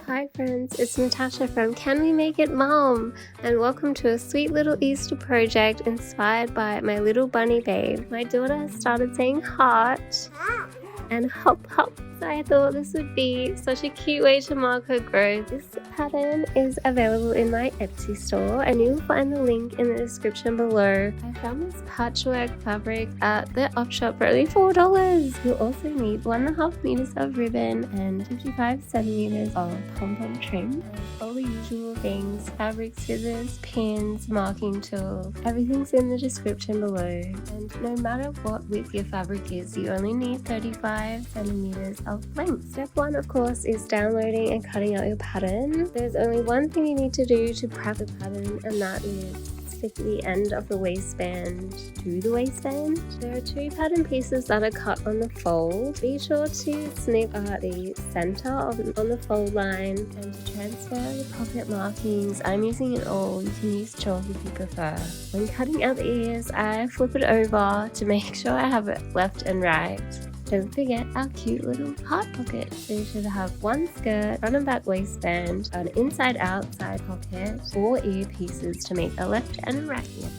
Hi friends, it's Natasha from Can We Make It Mom? And welcome to a sweet little Easter project inspired by my little bunny babe. My daughter has started saying heart and hop hop. So I thought this would be such a cute way to mark her growth. This pattern is available in my Etsy store and you'll find the link in the description below. I found this patchwork fabric at the op shop for only $4. You'll also need 1.5 meters of ribbon and 55 centimeters of pom-pom trim. All the usual things, fabric scissors, pins, marking tool, everything's in the description below. And no matter what width your fabric is, you only need 35 centimeters of length. Step 1, of course, is downloading and cutting out your pattern. There's only one thing you need to do to prep the pattern, and that is stick the end of the waistband to the waistband. There are 2 pattern pieces that are cut on the fold. Be sure to snip the center on the fold line, and to transfer the pocket markings, I'm using it all. You can use chalk if you prefer. When cutting out the ears, I flip it over to make sure I have it left and right. Don't forget our cute little heart pocket. So you should have one skirt, front and back waistband, an inside-outside pocket, 4 ear pieces to make a left and a right ear.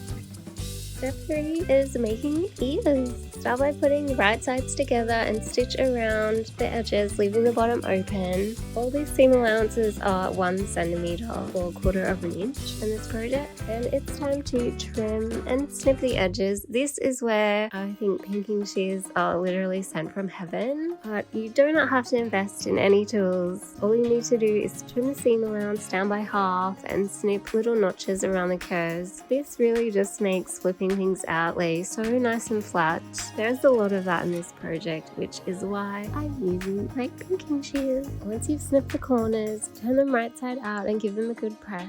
Step 3 is making ears. Start by putting the right sides together and stitch around the edges, leaving the bottom open. All these seam allowances are 1 centimeter or 1/4 inch in this project. And it's time to trim and snip the edges. This is where I think pinking shears are literally sent from heaven. But you do not have to invest in any tools. All you need to do is trim the seam allowance down by half and snip little notches around the curves. This really just makes flipping things out lay so nice and flat. There's a lot of that in this project, which is why I'm using my pinking shears. Once you've snipped the corners, turn them right side out and give them a good press.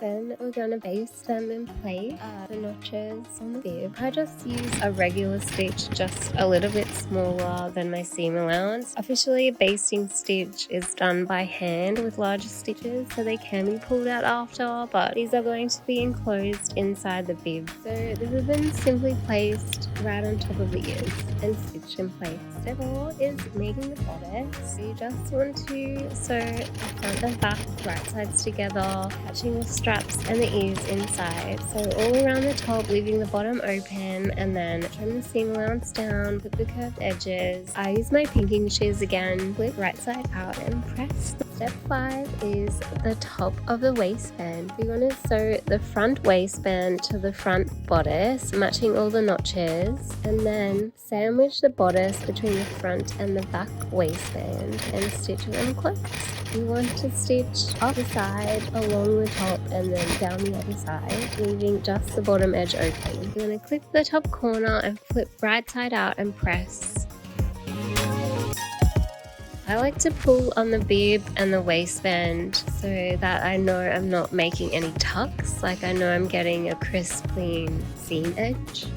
Then we're going to baste them in place, the notches on the bib. I just use a regular stitch, just a little bit smaller than my seam allowance. Officially, a basting stitch is done by hand with larger stitches, so they can be pulled out after, but these are going to be enclosed inside the bib. So the ribbon simply placed right on top of the ears and stitched in place. Step 4 is making the bodice. So you just want to sew the front and back right sides together, catching the straps and the ears inside. So all around the top, leaving the bottom open, and then trim the seam allowance down, put the curved edges. I use my pinking shears again, flip right side out and press. Step 5 is the top of the waistband. We want to sew the front waistband to the front bodice, matching all the notches, and then sandwich the bodice between the front and the back waistband and stitch them close. You want to stitch up the side, along the top, and then down the other side, leaving just the bottom edge open. You're going to clip the top corner and flip right side out and press. I like to pull on the bib and the waistband so that I know I'm not making any tucks, like I know I'm getting a crisp, clean seam edge.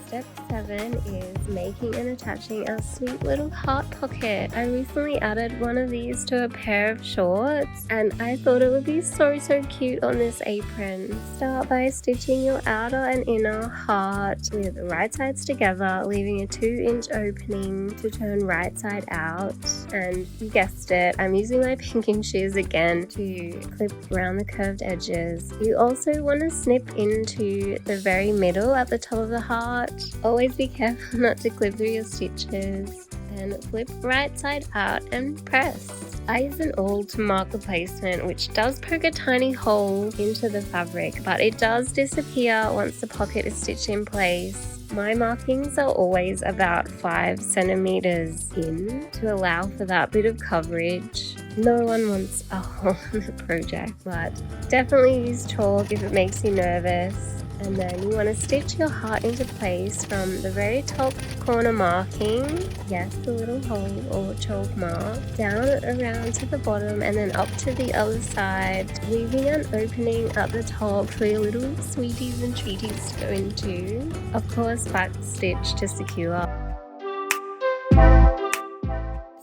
Step 7 is making and attaching our sweet little heart pocket. I recently added one of these to a pair of shorts and I thought it would be so cute on this apron. Start by stitching your outer and inner heart with the right sides together, leaving a 2-inch opening to turn right side out. And you guessed it, I'm using my pinking shears again to clip around the curved edges. You also want to snip into the very middle at the top of the heart. Always be careful not to clip through your stitches, and flip right side out and press. I use an awl to mark the placement, which does poke a tiny hole into the fabric, but it does disappear once the pocket is stitched in place. My markings are always about 5 centimeters in to allow for that bit of coverage. No one wants a hole in the project, but definitely use chalk if it makes you nervous. And then you want to stitch your heart into place from the very top corner marking, yes, the little hole or chalk mark, down around to the bottom and then up to the other side, leaving an opening at the top for your little sweeties and treaties to go into. Of course, back stitch to secure.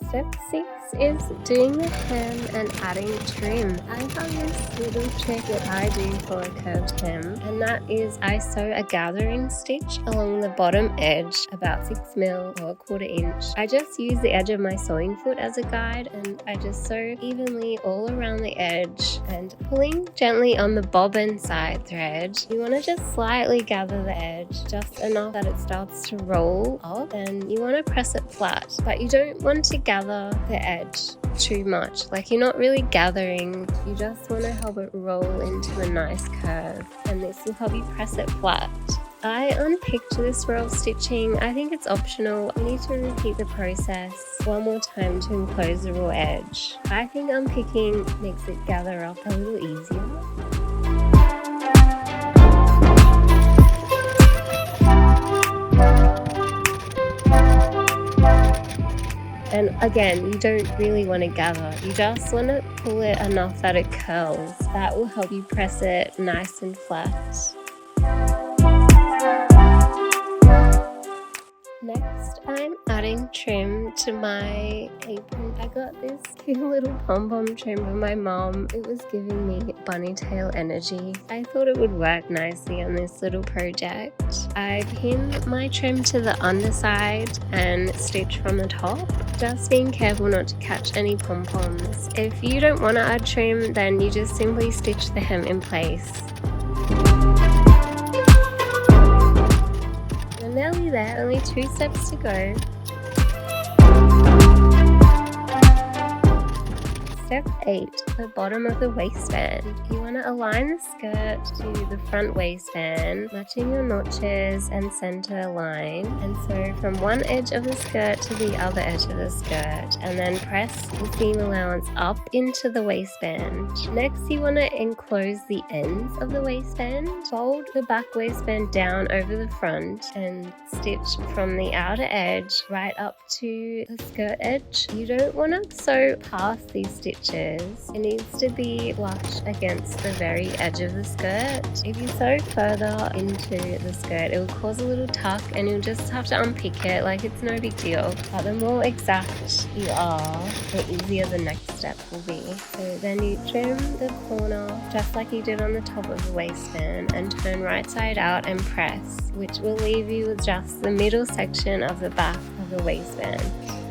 Step 6 is doing the hem and adding trim. I have this little trick that I do for a curved hem, and that is I sew a gathering stitch along the bottom edge about 6 mil or 1/4 inch. I just use the edge of my sewing foot as a guide, and I just sew evenly all around the edge and pulling gently on the bobbin side thread. You want to just slightly gather the edge, just enough that it starts to roll up, and you want to press it flat, but you don't want to gather the edge too much. Like, you're not really gathering, you just want to help it roll into a nice curve, and this will help you press it flat. I unpicked this row of stitching. I think it's optional. You need to repeat the process one more time to enclose the raw edge. I think unpicking makes it gather up a little easier. And again, you don't really want to gather. You just want to pull it enough that it curls. That will help you press it nice and flat. Next, I'm adding trim to my apron. I got this cute little pom-pom trim from my mom. It was giving me bunny tail energy. I thought it would work nicely on this little project. I pinned my trim to the underside and stitch from the top, just being careful not to catch any pom-poms. If you don't want to add trim, then you just simply stitch the hem in place. Nearly there, only 2 steps to go. Step 8, the bottom of the waistband. You want to align the skirt to the front waistband, matching your notches and center line, and sew from one edge of the skirt to the other edge of the skirt, and then press the seam allowance up into the waistband. Next, you want to enclose the ends of the waistband. Fold the back waistband down over the front and stitch from the outer edge right up to the skirt edge. You don't want to sew past these stitches. It needs to be flush against the very edge of the skirt. If you sew further into the skirt, it will cause a little tuck and you'll just have to unpick it. Like, it's no big deal. But the more exact you are, the easier the next step will be. So then you trim the corner just like you did on the top of the waistband and turn right side out and press, which will leave you with just the middle section of the back of the waistband.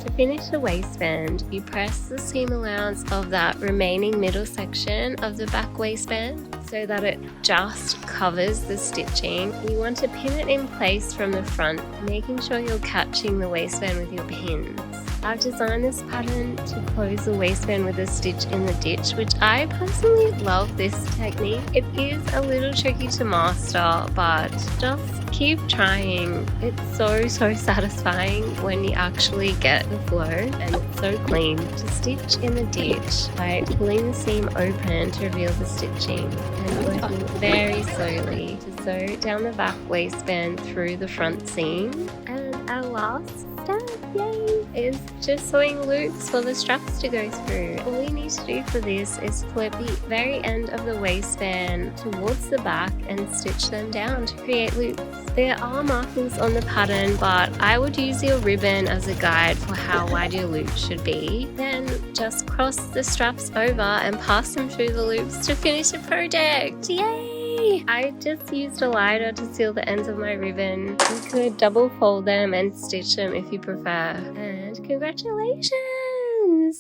To finish the waistband, you press the seam allowance of that remaining middle section of the back waistband so that it just covers the stitching. You want to pin it in place from the front, making sure you're catching the waistband with your pins. I've designed this pattern to close the waistband with a stitch in the ditch, which I personally love this technique. It is a little tricky to master, but just keep trying. It's so satisfying when you actually get the flow, and it's so clean. To stitch in the ditch by pulling the seam open to reveal the stitching and working very slowly to sew down the back waistband through the front seam. And our last step, yay, is just sewing loops for the straps to go through. All you need to do for this is flip the very end of the waistband towards the back and stitch them down to create loops. There are markings on the pattern, but I would use your ribbon as a guide for how wide your loops should be. Then just cross the straps over and pass them through the loops to finish the project. Yay! I just used a lighter to seal the ends of my ribbon. You could double fold them and stitch them if you prefer. And congratulations!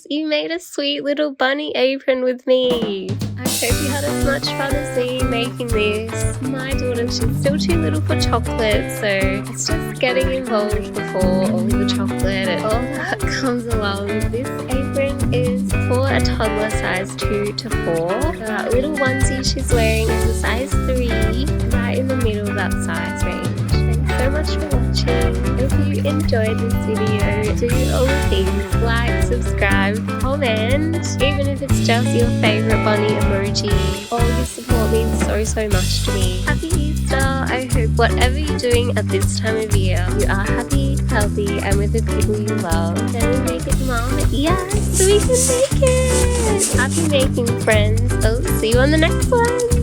You made a sweet little bunny apron with me. I hope you had as much fun as me making this. My daughter, she's still too little for chocolate, so it's just getting involved before all the chocolate and all that comes along. This apron is for a toddler size 2 to 4. The little onesie she's wearing is a size 3, right in the middle of that size range. Thanks so much for watching. If you enjoyed this video, do all the things: like, subscribe, comment, even if it's just your favorite bunny emoji. All your support means so much to me. Happy Easter! I hope whatever you're doing at this time of year, you are happy, healthy, and with the people you love. Can we make it, Mom? Yes, we can make it! Happy making, friends. I'll see you on the next one.